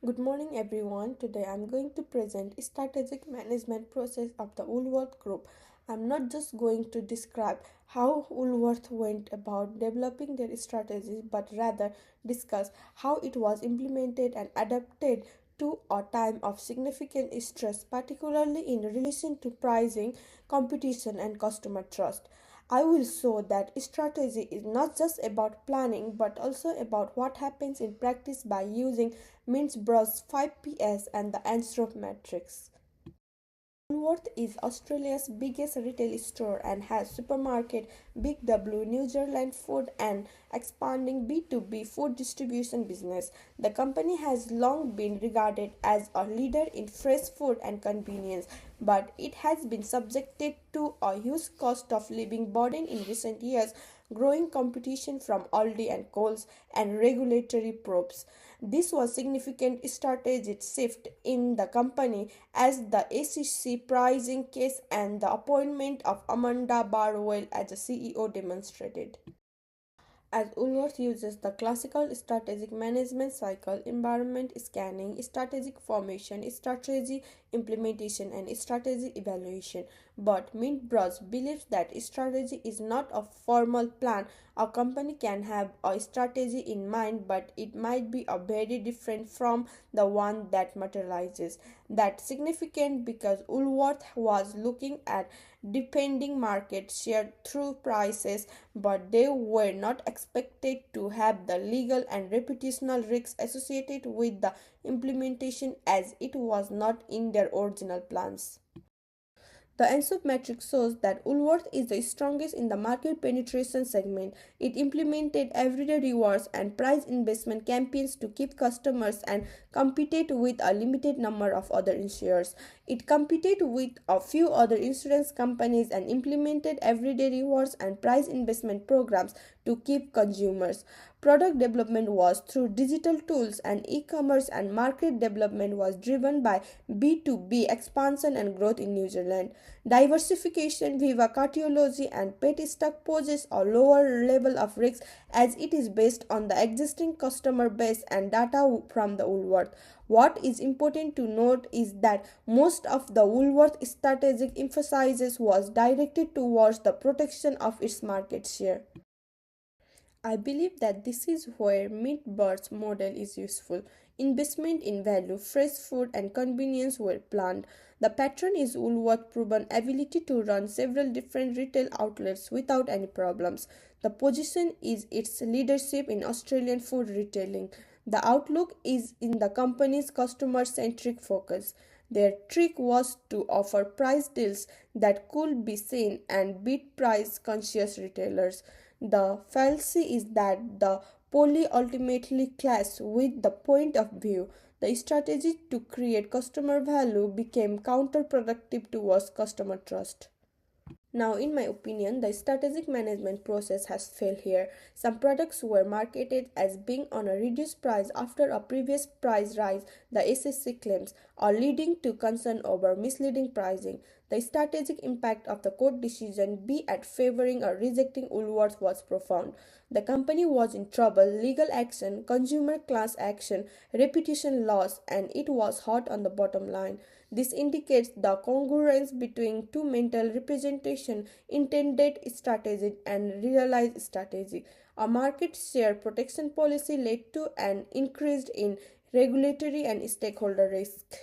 Good morning everyone. Today I'm going to present strategic management process of the Woolworth Group. I'm not just going to describe how Woolworth went about developing their strategies but rather discuss how it was implemented and adapted to a time of significant stress, particularly in relation to pricing, competition and customer trust. I will show that strategy is not just about planning but also about what happens in practice by using Mintzbros 5PS and the Anstrop matrix. Woolworth is Australia's biggest retail store and has supermarket Big W, New Zealand Food and expanding B2B food distribution business. The company has long been regarded as a leader in fresh food and convenience, but it has been subjected to a huge cost of living burden in recent years, growing competition from Aldi and Coles, and regulatory probes. This was significant strategic shift in the company as the ACC pricing case and the appointment of Amanda Barwell as the CEO demonstrated. As Woolworth uses the classical strategic management cycle, environment scanning, strategic formation, strategy implementation, and strategy evaluation. But Mint believes that strategy is not a formal plan. A company can have a strategy in mind, but it might be a very different from the one that materializes. That's significant because Woolworth was looking at defending market share through prices, but they were not expected to have the legal and reputational risks associated with the implementation as it was not in their original plans. The Ansop metric shows that Woolworth is the strongest in the market penetration segment. It implemented everyday rewards and price investment campaigns to keep customers and competed with a limited number of other insurers. It competed with a few other insurance companies and implemented everyday rewards and price investment programs to keep consumers. Product development was through digital tools and e-commerce, and market development was driven by B2B expansion and growth in New Zealand. Diversification via cardiology and pet stock poses a lower level of risk as it is based on the existing customer base and data from the Woolworth. What is important to note is that most of the Woolworth strategic emphasis was directed towards the protection of its market share. I believe that this is where Meatbird's model is useful. Investment in value, fresh food, and convenience were planned. The pattern is Woolworth proven ability to run several different retail outlets without any problems. The position is its leadership in Australian food retailing. The outlook is in the company's customer centric focus. Their trick was to offer price deals that could be seen and beat price conscious retailers. The fallacy is that the poly ultimately clash with the point of view. The strategy to create customer value became counterproductive towards customer trust. Now, in my opinion, the strategic management process has failed here. Some products were marketed as being on a reduced price after a previous price rise, the SSC claims, or leading to concern over misleading pricing. The strategic impact of the court decision, be it favoring or rejecting Woolworths, was profound. The company was in trouble, legal action, consumer class action, reputation loss, and it was hot on the bottom line. This indicates the congruence between two mental representation, intended strategy and realized strategy. A market share protection policy led to an increase in regulatory and stakeholder risk.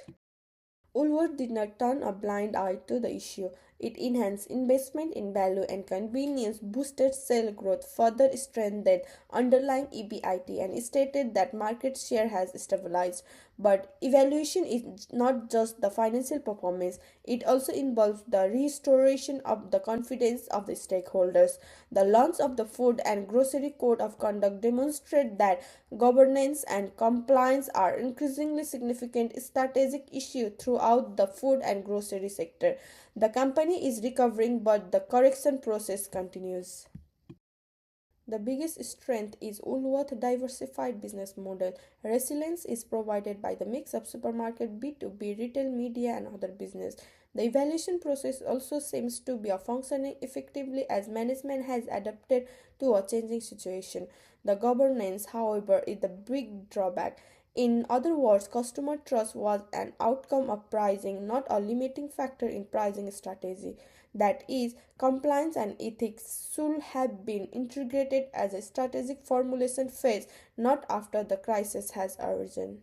Woolworth did not turn a blind eye to the issue. It enhanced investment in value and convenience, boosted sale growth, further strengthened underlying EBIT, and stated that market share has stabilized. But evaluation is not just the financial performance, it also involves the restoration of the confidence of the stakeholders. The launch of the Food and Grocery Code of Conduct demonstrate that governance and compliance are increasingly significant strategic issues throughout the food and grocery sector. The company is recovering, but the correction process continues. The biggest strength is Woolworth's diversified business model. Resilience is provided by the mix of supermarket, B2B, retail, media, and other business. The evaluation process also seems to be functioning effectively as management has adapted to a changing situation. The governance, however, is the big drawback. In other words, customer trust was an outcome of pricing, not a limiting factor in pricing strategy. That is, compliance and ethics should have been integrated as a strategic formulation phase, not after the crisis has arisen.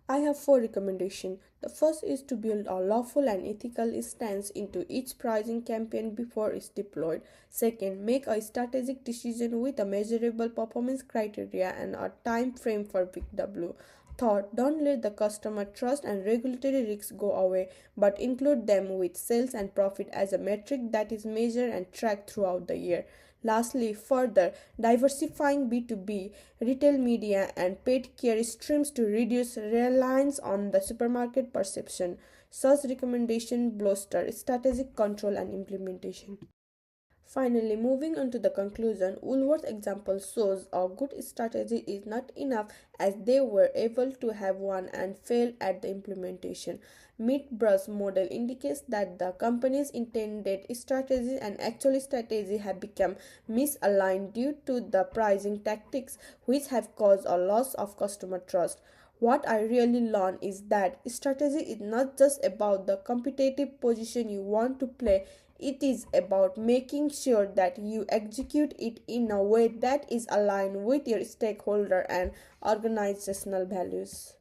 I have four recommendations. The first is to build a lawful and ethical stance into each pricing campaign before it's deployed. Second, make a strategic decision with a measurable performance criteria and a time frame for Big W. Third, don't let the customer trust and regulatory risks go away, but include them with sales and profit as a metric that is measured and tracked throughout the year. Lastly, further diversifying B2B, retail media, and paid care streams to reduce reliance on the supermarket perception. Such recommendation bolster strategic control and implementation. Finally, moving on to the conclusion, Woolworth example shows a good strategy is not enough as they were able to have one and fail at the implementation. Meatbrush model indicates that the company's intended strategy and actual strategy have become misaligned due to the pricing tactics which have caused a loss of customer trust. What I really learned is that strategy is not just about the competitive position you want to play, it is about making sure that you execute it in a way that is aligned with your stakeholder and organizational values.